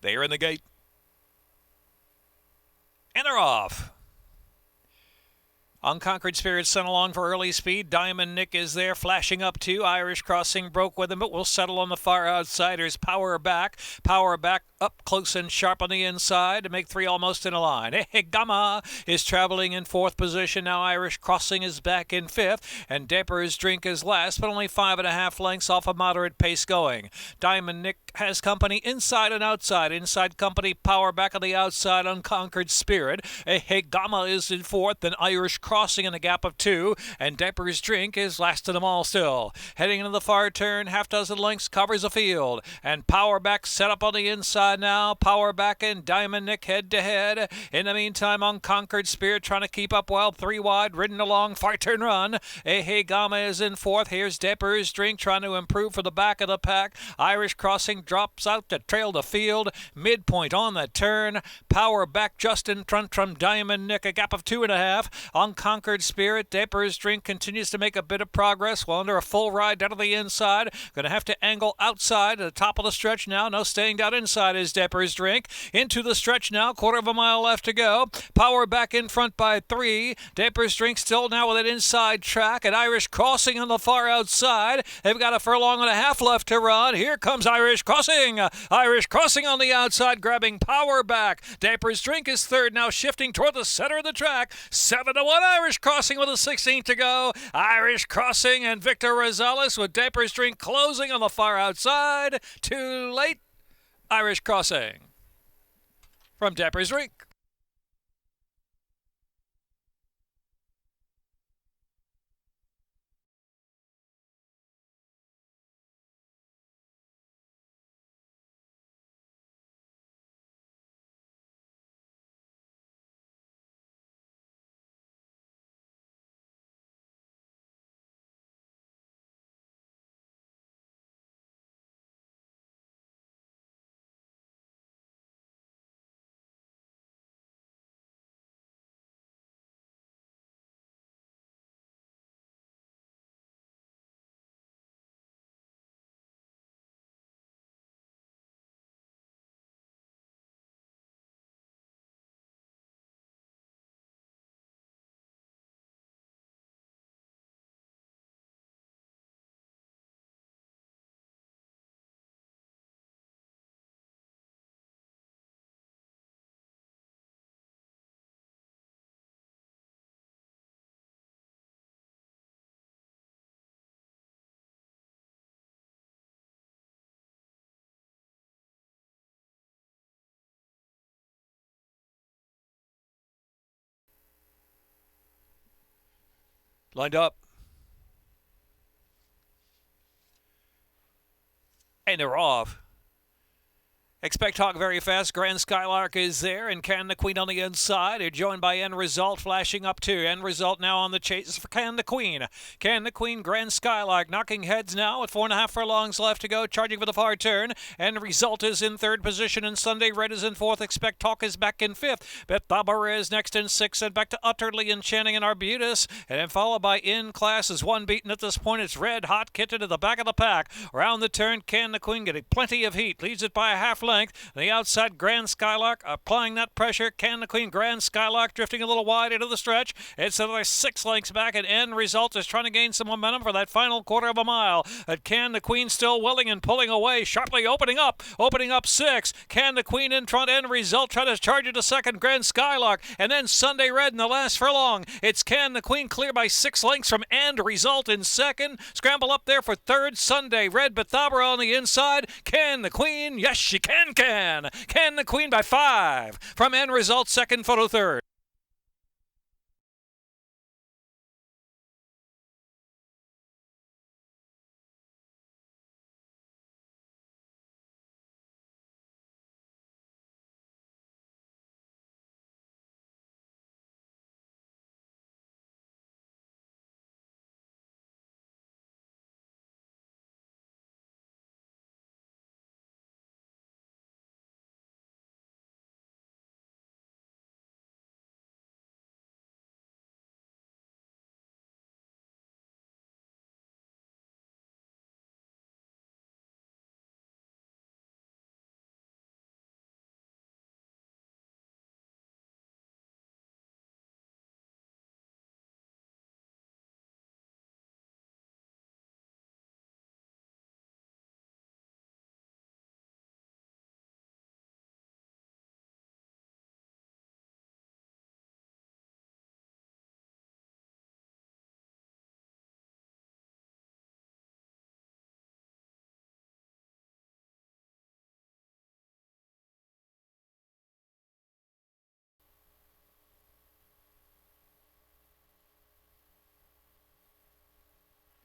They are in the gate. And they're off. Unconquered Spirit sent along for early speed. Diamond Nick is there, flashing up too. Irish Crossing broke with him, but will settle on the far outsiders. Power back up close and sharp on the inside to make three almost in a line. Gama is traveling in fourth position. Now Irish Crossing is back in fifth, and Dapper's Drink is last, but only 5.5 lengths off a moderate pace going. Diamond Nick has company inside and outside. Inside company, Power back on the outside, Unconquered Spirit. Gama is in fourth, then Irish Crossing in a gap of 2, and Dapper's Drink is last of them all still. Heading into the far turn, half dozen lengths covers the field, and Power back set up on the inside now. Power back and Diamond Nick head to head. In the meantime, Unconquered Spirit trying to keep up well, 3 wide, ridden along, far turn run. Gama is in fourth. Here's Dapper's Drink trying to improve for the back of the pack. Irish Crossing drops out to trail the field. Midpoint on the turn. Power back just in front from Diamond Nick, a gap of 2.5. Unconquered Spirit, Dapper's Drink continues to make a bit of progress while under a full ride down to the inside. Going to have to angle outside at the top of the stretch now. No staying down inside is Dapper's Drink. Into the stretch now, quarter of a mile left to go. Power back in front by 3. Dapper's Drink still now with an inside track, and Irish Crossing on the far outside. They've got a furlong and a half left to run. Here comes Irish Crossing. Irish Crossing on the outside, grabbing Power back. Dapper's Drink is third, now shifting toward the center of the track. 7-1 Irish Crossing with a 16th to go. Irish Crossing and Victor Rosales with Dapper's Drink closing on the far outside. Too late. Irish Crossing from Dapper's Drink. Lined up. And they're off. Expect Hawk very fast. Grand Skylark is there, and Can the Queen on the inside. They're joined by End Result flashing up too. End Result now on the chase for Can the Queen. Can the Queen, Grand Skylark knocking heads now with 4.5 furlongs left to go, charging for the far turn. End Result is in third position, and Sunday Red is in fourth. Expect Hawk is back in fifth. Bethaber is next in sixth, and back to Utterly Enchanting and Arbutus. And then followed by In Class is one beaten at this point. It's Red Hot Kitten to the back of the pack. Around the turn, Can the Queen getting plenty of heat. Leads it by a half length. The outside, Grand Skylark applying that pressure. Can the Queen, Grand Skylark drifting a little wide into the stretch. It's another 6 lengths back, and End Result is trying to gain some momentum for that final quarter of a mile. Can the Queen still willing and pulling away, sharply opening up 6. Can the Queen in front, End Result trying to charge it to second, Grand Skylark, and then Sunday Red in the last furlong. It's Can the Queen clear by 6 lengths from End Result in second. Scramble up there for third, Sunday Red. Bethaber on the inside. Can the Queen? Yes, she can. Can the Queen by 5 from End Result, second, photo third.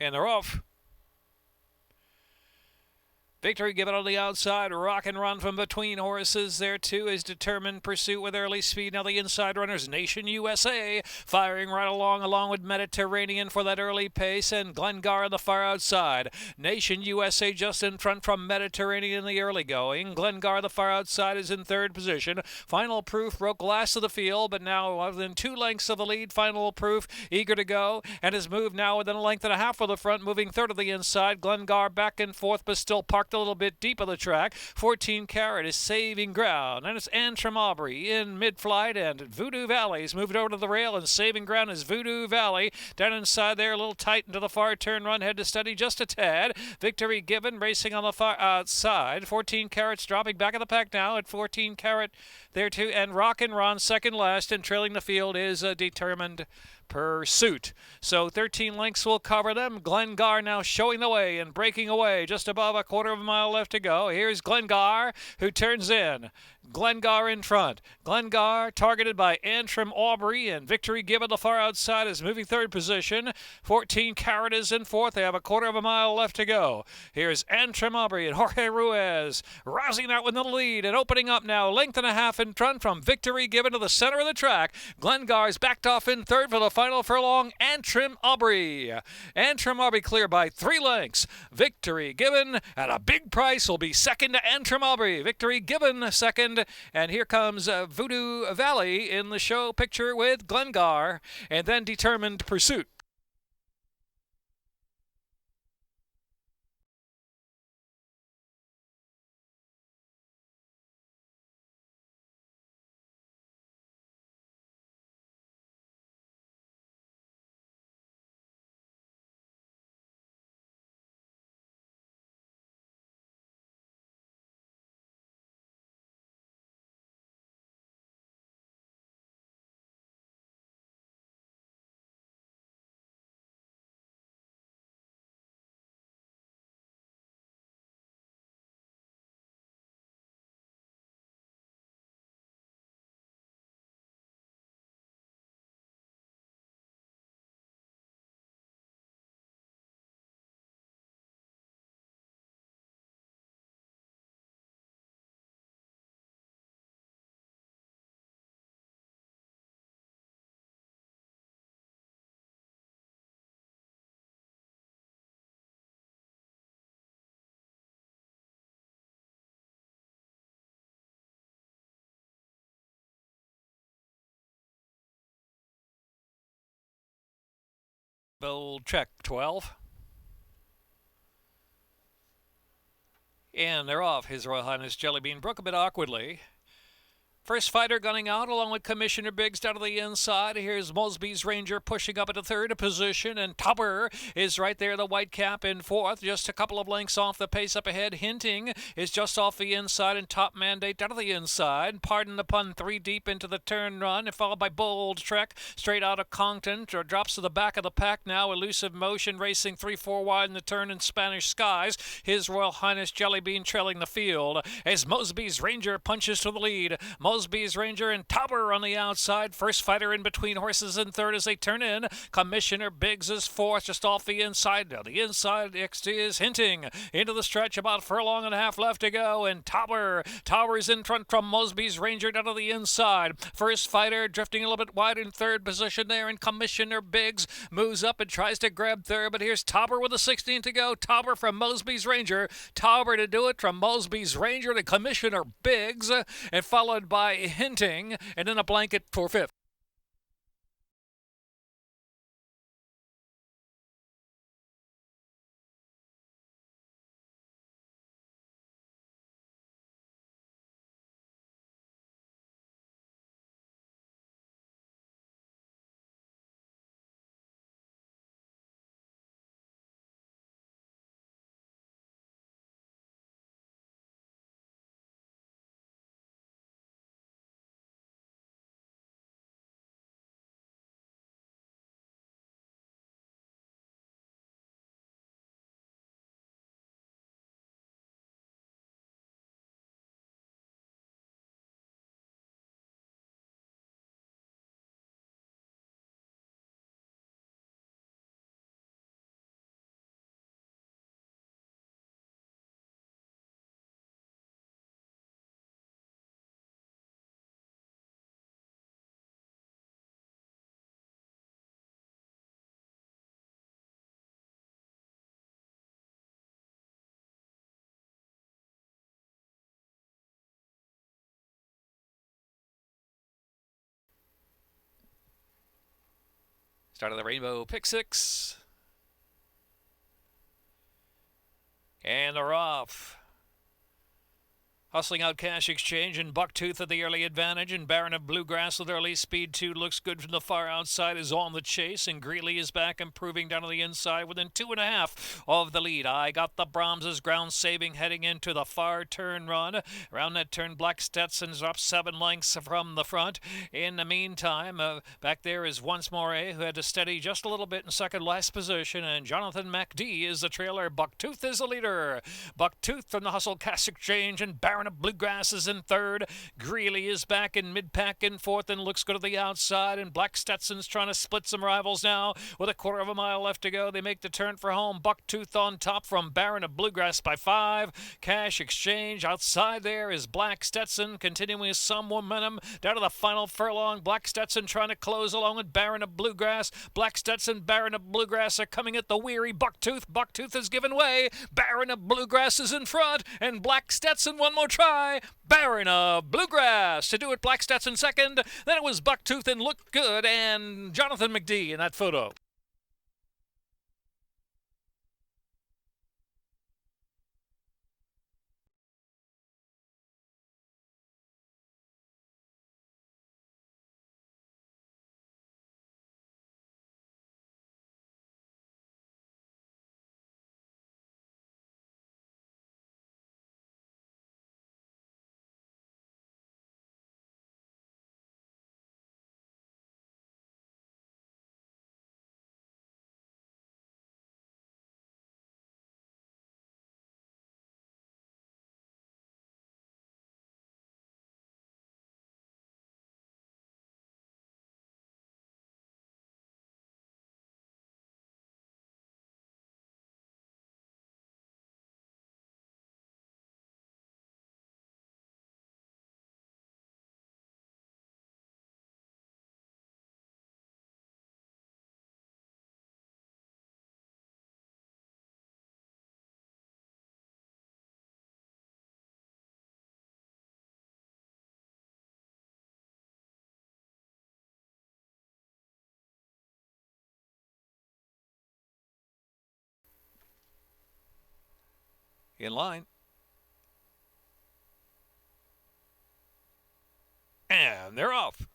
And they're off. Victory given on the outside. Rock and Run from between horses. There too is Determined Pursuit with early speed. Now the inside runners, Nation USA, firing right along with Mediterranean for that early pace. And Glengar on the far outside. Nation USA just in front from Mediterranean in the early going. Glengar the far outside is in third position. Final Proof broke last of the field, but now within 2 lengths of the lead. Final Proof eager to go and has moved now within a length and a half of the front, moving third of the inside. Glengar back and forth, but still parked a little bit deep of the track. 14 Carat is saving ground, and it's Antrim Aubrey in mid-flight, and Voodoo Valley's moved over to the rail, and saving ground is Voodoo Valley. Down inside there, a little tight into the far turn run, head to steady just a tad. Victory given, racing on the far outside. 14 Carat's dropping back of the pack now at 14 Carat there too, and Rock and Ron second last, and trailing the field is Determined Pursuit. So 13 lengths will cover them. Glengar now showing the way and breaking away. Just above a quarter of a mile left to go. Here's Glengar, who turns in. Glengar in front. Glengar targeted by Antrim Aubrey, and Victory given the far outside is moving third position. 14 Carat is in fourth. They have a quarter of a mile left to go. Here's Antrim Aubrey and Jorge Ruiz rousing out with the lead and opening up now. Length and a half in front from Victory given to the center of the track. Glengar's backed off in third for the final furlong. Antrim Aubrey. Antrim Aubrey clear by 3 lengths. Victory given at a big price will be second to Antrim Aubrey. Victory given second. And here comes Voodoo Valley in the show picture with Glengar, and then Determined Pursuit. Bold check 12. And they're off. His Royal Highness Jellybean broke a bit awkwardly. First fighter gunning out along with Commissioner Biggs down to the inside. Here's Mosby's Ranger pushing up into third position, and Toppler is right there, the white cap in fourth, just a couple of lengths off the pace up ahead. Hinting is just off the inside, and Top Mandate down to the inside. Pardon the pun, 3 deep into the turn run, followed by Bold Trek straight out of Conklin, drops to the back of the pack now. Elusive Motion racing 3-4 wide in the turn in Spanish skies. His Royal Highness Jellybean trailing the field as Mosby's Ranger punches to the lead. Mosby's Ranger and Toppler on the outside. First fighter in between horses in third as they turn in. Commissioner Biggs is fourth, just off the inside. Now the inside XT is Hinting into the stretch, about a furlong and a half left to go. And Tower's in front from Mosby's Ranger down to the inside. First fighter drifting a little bit wide in third position there. And Commissioner Biggs moves up and tries to grab third. But here's Toppler with a 16 to go. Toppler from Mosby's Ranger. Toppler to do it from Mosby's Ranger to Commissioner Biggs. And followed by Hinting, and then a blanket for fifth. Start of the rainbow, pick 6. And they're off. Hustling out Cash Exchange and Bucktooth at the early advantage, and Baron of Bluegrass with early speed 2 looks good from the far outside, is on the chase, and Greeley is back improving down to the inside within 2.5 of the lead. I got the Brahms' ground saving heading into the far turn run. Around that turn, Black Stetson's up 7 lengths from the front. In the meantime, back there is Once More, who had to steady just a little bit in second last position, and Jonathan MacD is the trailer. Bucktooth is the leader. Bucktooth from the Hustle Cash Exchange, and Baron of Bluegrass is in third. Greeley is back in mid-pack in fourth and looks good at the outside, and Black Stetson's trying to split some rivals now with a quarter of a mile left to go. They make the turn for home. Bucktooth on top from Baron of Bluegrass by 5. Cash Exchange outside there is Black Stetson continuing with some momentum down to the final furlong. Black Stetson trying to close along with Baron of Bluegrass. Black Stetson, Baron of Bluegrass are coming at the weary Bucktooth. Bucktooth has given way. Baron of Bluegrass is in front, and Black Stetson one more try. Baron of Bluegrass to do it. Black Stetson second. Then it was Bucktooth and looked good, and Jonathan MacD in that photo. In line. And they're off.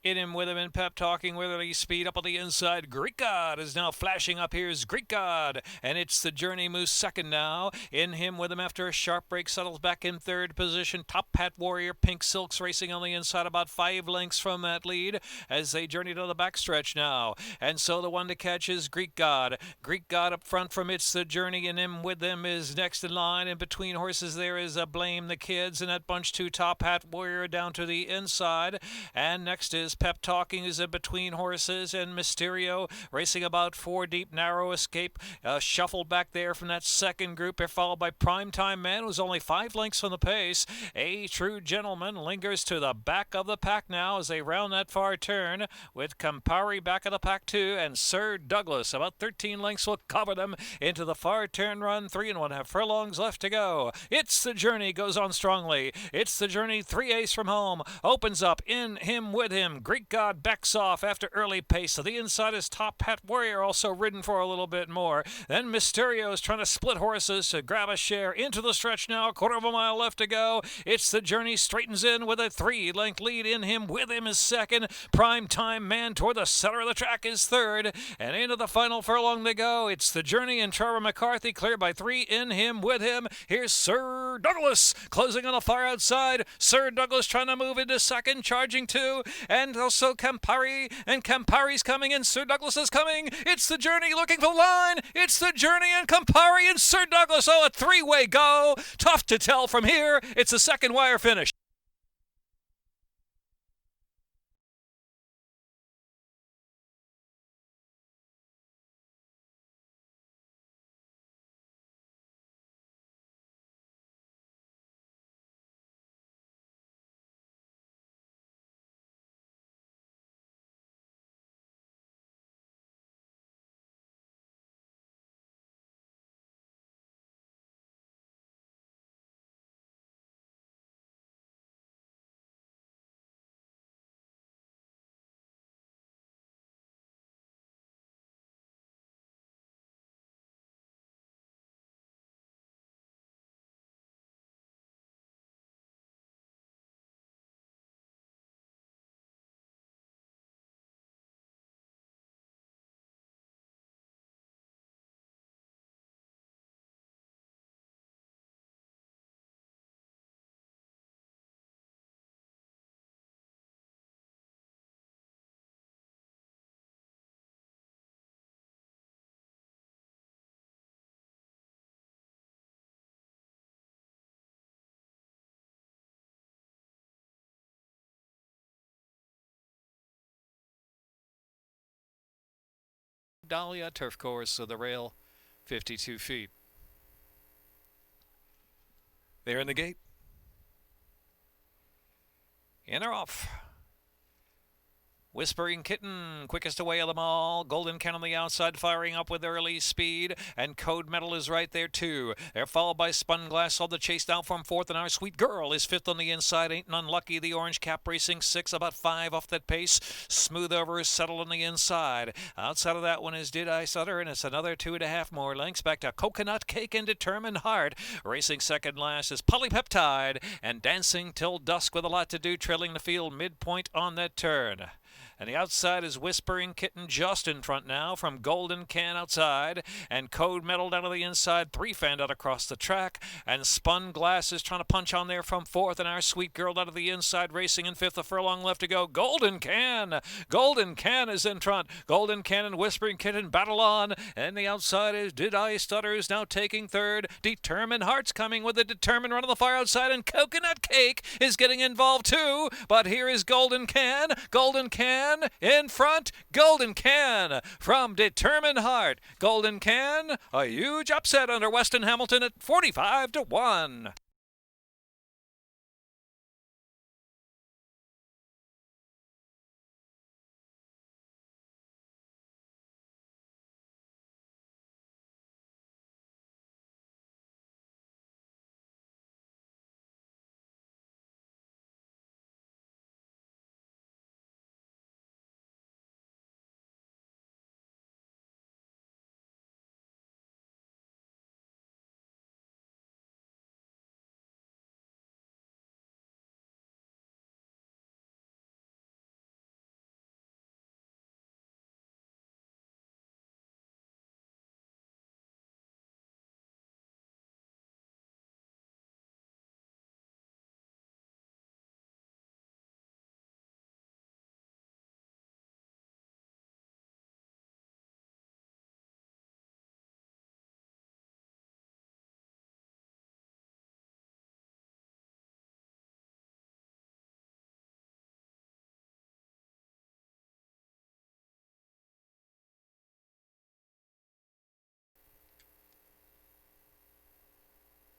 In him, with him, and Pep talking with early speed up on the inside. Greek God is now flashing up. Here's Greek God, and it's the Journey Moose second now. In him, with him after a sharp break, settles back in third position. Top Hat Warrior, Pink Silks racing on the inside, about 5 lengths from that lead as they journey to the backstretch now. And so the one to catch is Greek God. Greek God up front from It's the Journey, and him with them is next in line. In between horses there is Blame the Kids, and that bunch 2 Top Hat Warrior down to the inside. And next is Pep Talking is in between horses, and Mysterio racing about 4 deep. Narrow Escape shuffled back there from that second group. They're followed by Primetime Man, who's only 5 lengths from the pace. A True Gentleman lingers to the back of the pack now as they round that far turn, with Campari back of the pack too, and Sir Douglas about 13 lengths will cover them into the far turn run. 3.5 furlongs left to go. It's the Journey goes on strongly. It's the Journey, 3 from home, opens up. In him, with him, Greek God backs off after early pace. So the inside is Top Hat Warrior, also ridden for a little bit more. Then Mysterio is trying to split horses to grab a share into the stretch now. 1/4 mile left to go. It's the Journey straightens in with a 3-length lead. In him, with him is second. Primetime Man toward the center of the track is third. And into the final furlong they go. It's the Journey and Trevor McCarthy clear by 3. In him, with him, here's Sir Douglas closing on the far outside. Sir Douglas trying to move into second, charging 2. And also Campari, and Campari's coming, and Sir Douglas is coming. It's the Journey looking for line. It's the Journey and Campari and Sir Douglas. Oh, a 3-way go. Tough to tell from here. It's a second wire finish. Dahlia turf course, so the rail 52 feet. They're in the gate. And they're off. Whispering Kitten, quickest away of them all. Golden Can on the outside, firing up with early speed. And Code Metal is right there, too. They're followed by Spun Glass on the chase down from fourth. And Our Sweet Girl is fifth on the inside. Ain't None Lucky, the Orange Cap racing six, about 5 off that pace. Smooth Over is settled on the inside. Outside of that one is Did I Stutter, and it's another 2.5 more lengths. Back to Coconut Cake and Determined Heart. Racing second last is Polypeptide. And Dancing Till Dusk with a lot to do, trailing the field midpoint on that turn. And the outside is Whispering Kitten just in front now from Golden Can outside. And Code Metal down to the inside. 3 fanned out across the track. And Spun Glass is trying to punch on there from fourth. And Our Sweet Girl down to the inside racing in fifth. A furlong left to go. Golden Can. Golden Can is in front. Golden Can and Whispering Kitten battle on. And the outside is Did I Stutter is now taking third. Determined Heart's coming with a determined run on the far outside. And Coconut Cake is getting involved too. But here is Golden Can. Golden Can in front. Golden Can from Determined Heart. Golden Can, a huge upset under Weston Hamilton at 45-1.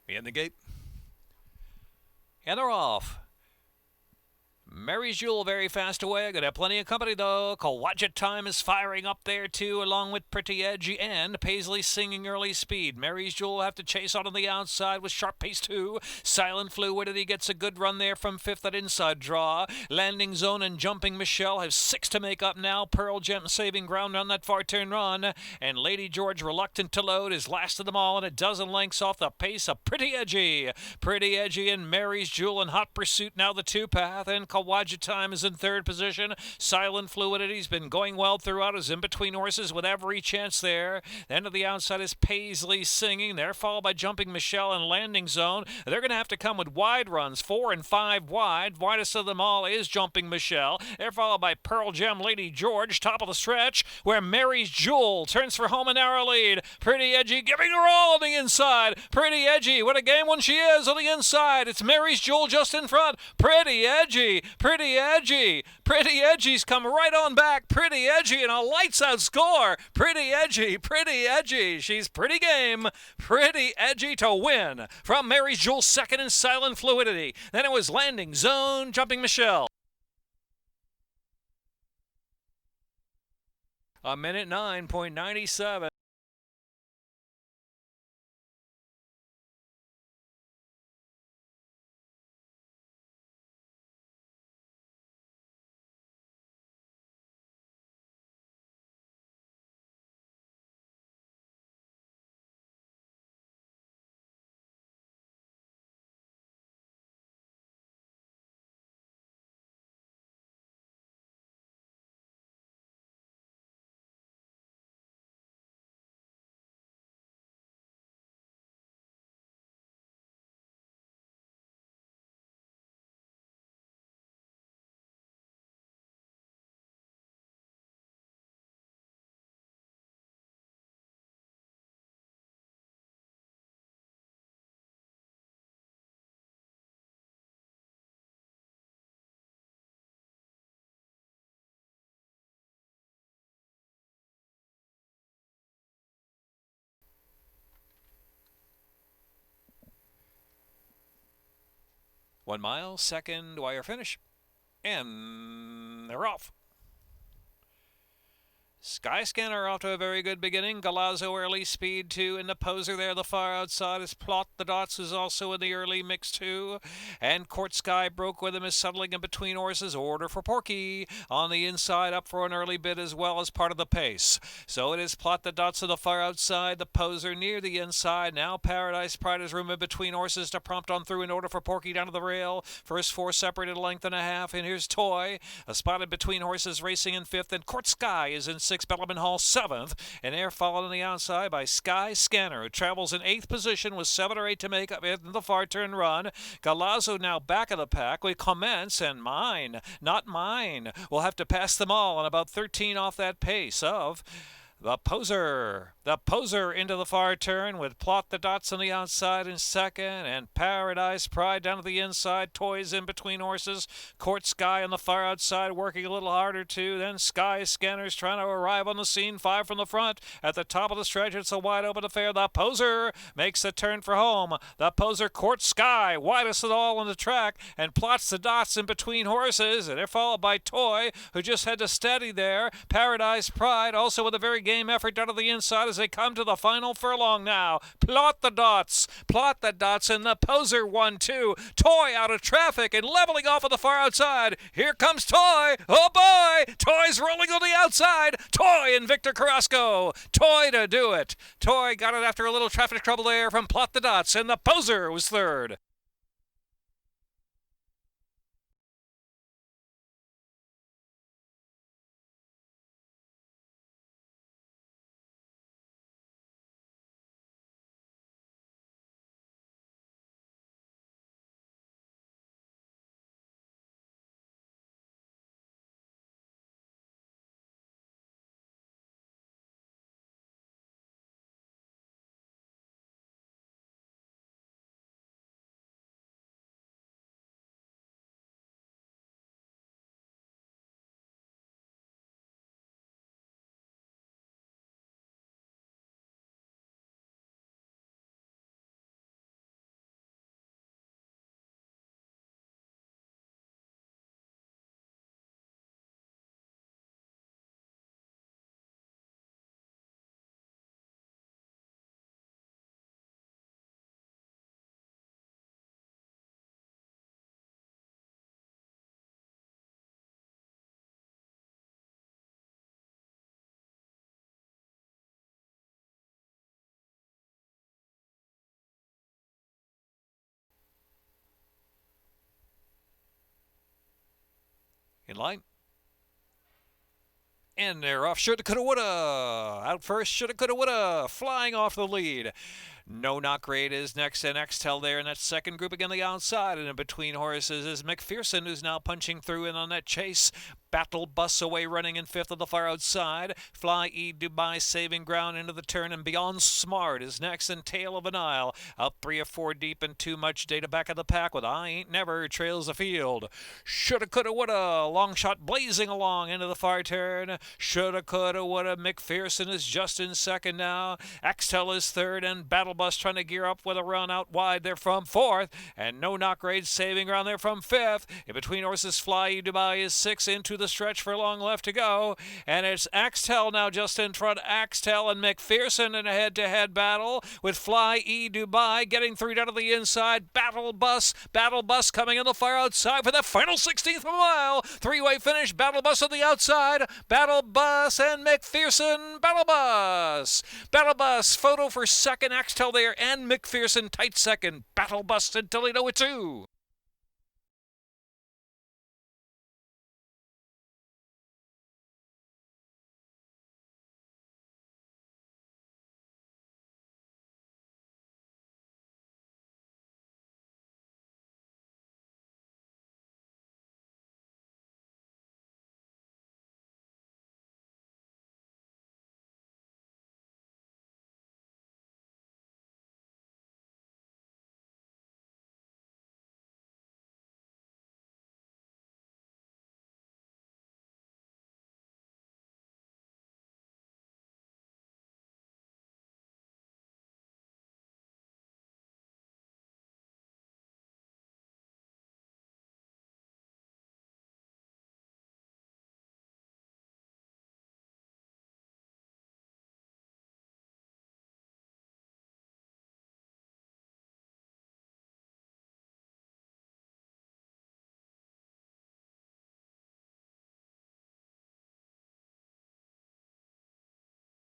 In the gate. And they're off. Mary's Jewel very fast away. Gonna have plenty of company though. Kawajit Time is firing up there too, along with Pretty Edgy and Paisley singing early speed. Mary's Jewel will have to chase on the outside with Sharp Pace too. Silent Fluidity gets a good run there from fifth at inside draw. Landing Zone and Jumping Michelle have 6 to make up now. Pearl Gem saving ground on that far turn run. And Lady George Reluctant to Load is last of them all and a dozen lengths off the pace of Pretty Edgy. Pretty Edgy and Mary's Jewel in hot pursuit now the 2-path. And Kawajit Time is in third position. Silent Fluidity's been going well throughout, is in between horses with every chance there. Then to the outside is Paisley singing. They're followed by Jumping Michelle and Landing Zone. They're going to have to come with wide runs, 4 and 5 wide. Widest of them all is Jumping Michelle. They're followed by Pearl Gem, Lady George, top of the stretch, where Mary's Jewel turns for home a narrow lead. Pretty Edgy giving her all on the inside. Pretty Edgy, what a game one she is on the inside. It's Mary's Jewel just in front. Pretty Edgy, Pretty Edgy. Pretty Edgy's come right on back. Pretty Edgy and a lights out score. Pretty Edgy, Pretty Edgy. She's pretty game. Pretty Edgy to win. From Mary's Jewel second in Silent Fluidity. Then it was Landing Zone, Jumping Michelle. A minute 9.97. 1 mile, second wire finish, and they're off. Skyscanner off to a very good beginning. Galazzo early speed 2 in the poser there. The far outside is Plot the Dots, who's also in the early mix 2. And Court Sky broke with him, is settling in between horses. Order for Porky on the inside, up for an early bid as well as part of the pace. So it is Plot the Dots to the far outside. The poser near the inside. Now Paradise Pride has room in between horses to prompt on through in order for Porky down to the rail. First 4 separated a length and a half. And here's Toy, a spotted between horses racing in 5th. And Court Sky is in 6th. Bellman Hall 7th, and they're followed on the outside by Sky Scanner, who travels in 8th position with 7 or 8 to make up in the far turn run. Galazzo now back of the pack. We commence, and mine, not mine, will have to pass them all on about 13 off that pace of the poser. The poser into the far turn with Plot the Dots on the outside in second, and Paradise Pride down to the inside. Toys in between horses. Court Sky on the far outside working a little harder too. Then Sky Scanners trying to arrive on the scene. 5 from the front. At the top of the stretch, it's a wide open affair. The poser makes the turn for home. The poser, Court Sky, widest of all on the track, and Plots the Dots in between horses. And they're followed by Toy, who just had to steady there. Paradise Pride also with a very game effort down to the inside as they come to the final furlong now. Plot the Dots, and the poser 1-2. Toy out of traffic and leveling off of the far outside. Here comes Toy. Oh boy, Toy's rolling on the outside. Toy and Victor Carrasco. Toy to do it. Toy got it after a little traffic trouble there from Plot the Dots, and the poser was third. In line. And they're off. Shoulda, coulda, woulda. Out first. Shoulda, coulda, woulda. Flying off the lead. No Not Great is next, and Xtel there in that second group again the outside. And in between horses is McPherson, who's now punching through in on that chase. Battle Bus away running in 5th of the far outside. Fly E Dubai saving ground into the turn, and Beyond Smart is next, and Tail of an Isle out 3 or 4 deep and Too Much Data back of the pack with I Ain't Never trails the field. Shoulda, coulda, woulda. Long shot blazing along into the far turn. Shoulda, coulda, woulda. McPherson is just in second now. Axtel is third, and Battle Bus trying to gear up with a run out wide. They're from 4th, and No Knock Grade saving ground there from 5th. In between horses, Fly E Dubai is 6 into the stretch for long left to go, and it's Axtel now just in front. Axtel and McPherson in a head-to-head battle with Fly E Dubai getting through down to the inside. Battle Bus coming in the far outside for the final 16th of a mile. 3-way finish. Battle Bus on the outside. Battle Bus and McPherson. Battle Bus photo for second. Axtel there and McPherson tight second. Battle Bus and Toledo with 2.